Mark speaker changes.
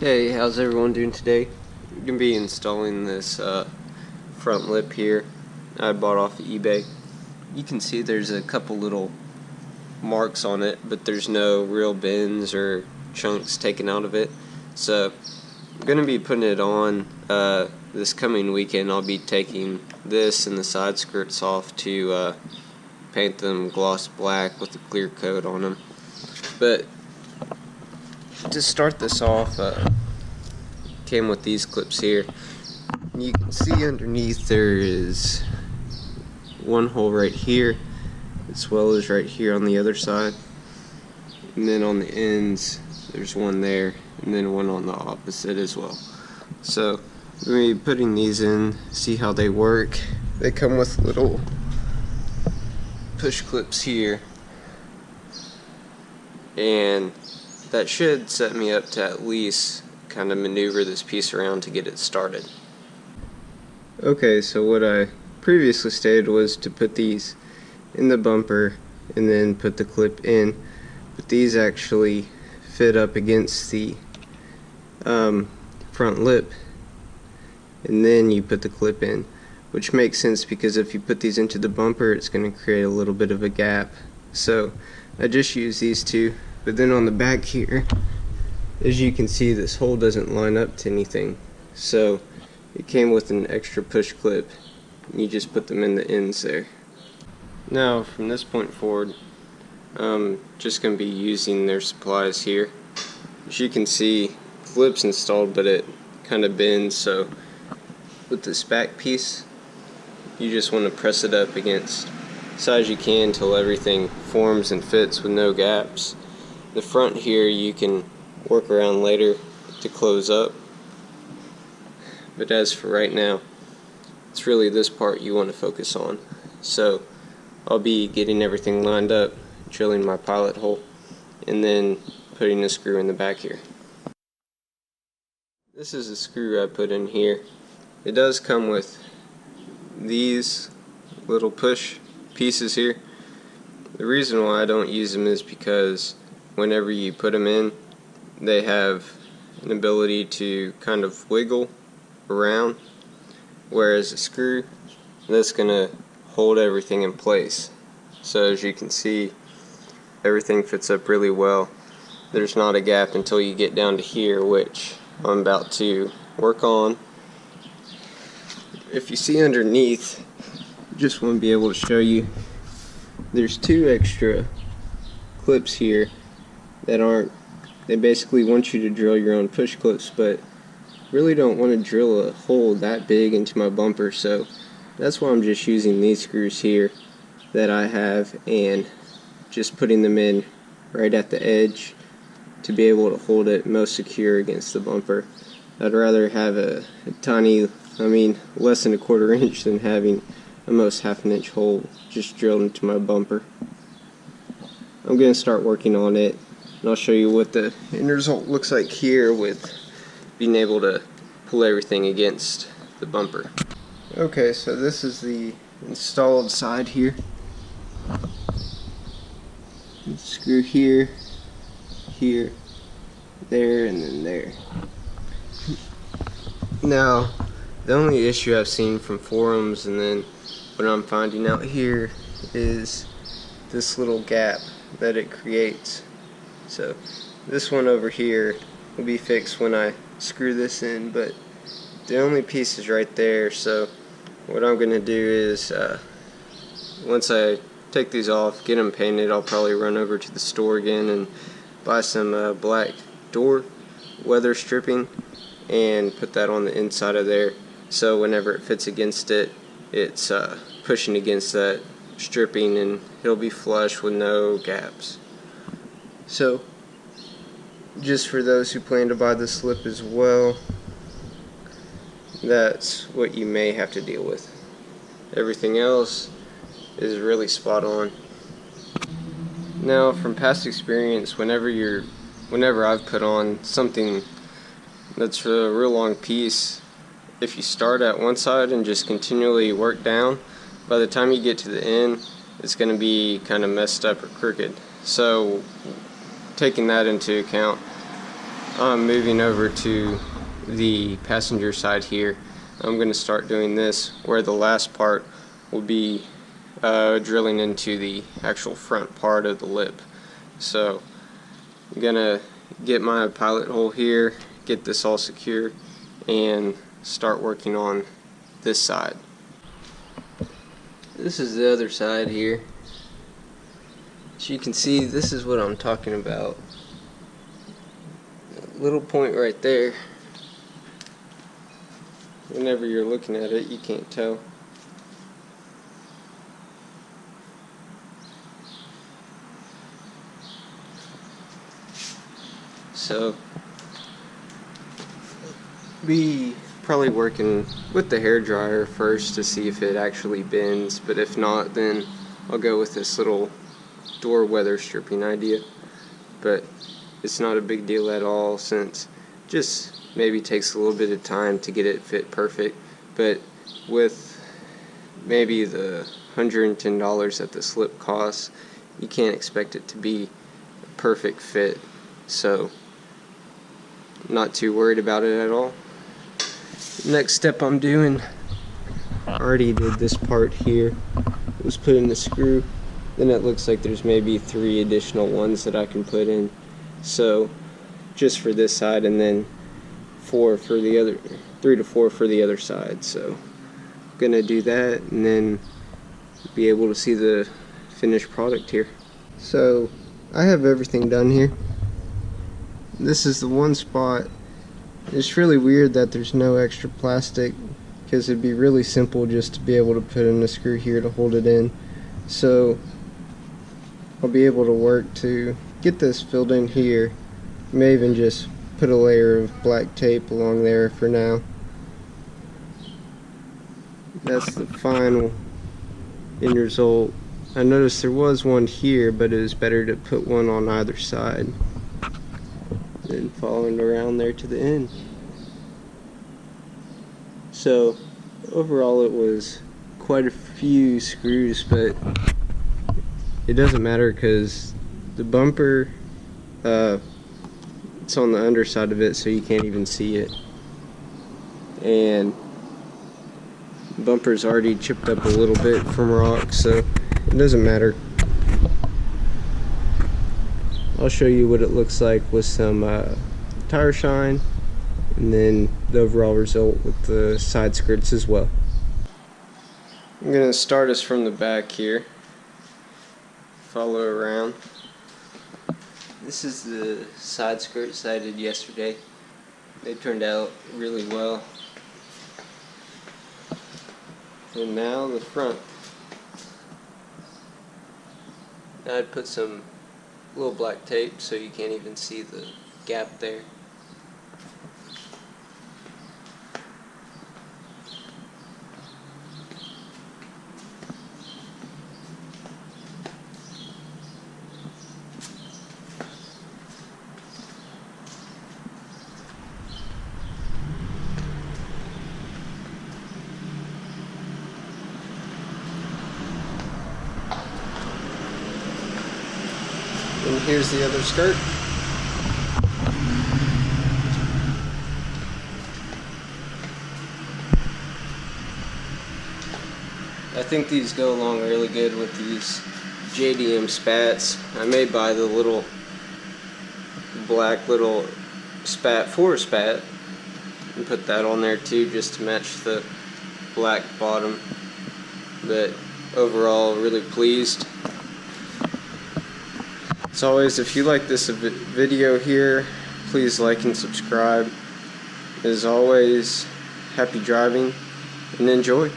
Speaker 1: Hey, how's everyone doing today? I'm going to be installing this front lip here I bought off of eBay. You can see there's a couple little marks on it, but there's no real bends or chunks taken out of it. So I'm going to be putting it on this coming weekend. I'll be taking this and the side skirts off to paint them gloss black with a clear coat on them. But to start this off, came with these clips here. You can see underneath there is one hole right here, as well as right here on the other side, and then on the ends there's one there, and then one on the opposite as well. So we're going to be putting these in, see how they work. They come with little push clips here, and that should set me up to at least kind of maneuver this piece around to get it started. Okay, so what I previously stated was to put these in the bumper and then put the clip in, but these actually fit up against the front lip, and then you put the clip in, which makes sense because if you put these into the bumper, it's going to create a little bit of a gap. So I just use these two. But then on the back here, as you can see, this hole doesn't line up to anything. So it came with an extra push clip, and you just put them in the ends there. Now from this point forward, I'm just going to be using their supplies here. As you can see, the lip's installed, but it kind of bends, so with this back piece, you just want to press it up against as high as you can until everything forms and fits with no gaps. The front here you can work around later to close up, but as for right now, it's really this part you want to focus on. So I'll be getting everything lined up, drilling my pilot hole, and then putting a screw in the back here. This is the screw I put in here. It does come with these little push pieces here. The reason why I don't use them is because whenever you put them in, they have an ability to kind of wiggle around, whereas a screw, that's going to hold everything in place. So as you can see, everything fits up really well. There's not a gap until you get down to here, which I'm about to work on. If you see underneath, just want to be able to show you, there's two extra clips here that aren't, they basically want you to drill your own push clips, but really don't want to drill a hole that big into my bumper, so that's why I'm just using these screws here that I have and just putting them in right at the edge to be able to hold it most secure against the bumper. I'd rather have a tiny, less than a 1/4 inch than having almost 1/2 inch hole just drilled into my bumper. I'm going to start working on it, and I'll show you what the end result looks like here with being able to pull everything against the bumper. Okay, so this is the installed side here. Screw here, here, there, and then there. Now, the only issue I've seen from forums and then what I'm finding out here is this little gap that it creates. So this one over here will be fixed when I screw this in, but the only piece is right there. So what I'm going to do is once I take these off, get them painted, I'll probably run over to the store again and buy some black door weather stripping and put that on the inside of there, so whenever it fits against it, it's pushing against that stripping and it'll be flush with no gaps. So just for those who plan to buy this lip as well, that's what you may have to deal with. Everything else is really spot on. Now, from past experience, whenever I've put on something that's a real long piece, if you start at one side and just continually work down, by the time you get to the end, it's going to be kind of messed up or crooked. So taking that into account, Moving over to the passenger side here, I'm going to start doing this where the last part will be drilling into the actual front part of the lip. So I'm going to get my pilot hole here, get this all secure, and start working on this side. This is the other side here. As you can see, this is what I'm talking about. That little point right there. Whenever you're looking at it, you can't tell. So, be probably working with the hair dryer first to see if it actually bends, but if not, then I'll go with this little door weather stripping idea. But it's not a big deal at all, since just maybe takes a little bit of time to get it fit perfect. But with maybe the $110 that the slip costs, you can't expect it to be a perfect fit. So not too worried about it at all. Next step I'm doing, I already did this part here, was put in the screw. Then it looks like there's maybe 3 additional ones that I can put in. So just for this side, and then 4 for the other, 3 to 4 for the other side. So I'm gonna do that and then be able to see the finished product here. So I have everything done here. This is the one spot. It's really weird that there's no extra plastic, because it'd be really simple just to be able to put in a screw here to hold it in. So I'll be able to work to get this filled in here. May even just put a layer of black tape along there for now. That's the final end result. I noticed there was one here, but it was better to put one on either side, then following around there to the end. So overall it was quite a few screws, but it doesn't matter because the bumper, it's on the underside of it, so you can't even see it, and the bumper's already chipped up a little bit from rock, so it doesn't matter. I'll show you what it looks like with some tire shine, and then the overall result with the side skirts as well. I'm going to start us from the back here, follow around. This is the side skirts I did yesterday. They turned out really well. And now the front. Now I'd put some little black tape so you can't even see the gap there. And here's the other skirt. I think these go along really good with these JDM spats. I may buy the little black spat for a spat and put that on there too, just to match the black bottom. But overall, really pleased. As always, if you like this video here, please like and subscribe. As always, happy driving and enjoy.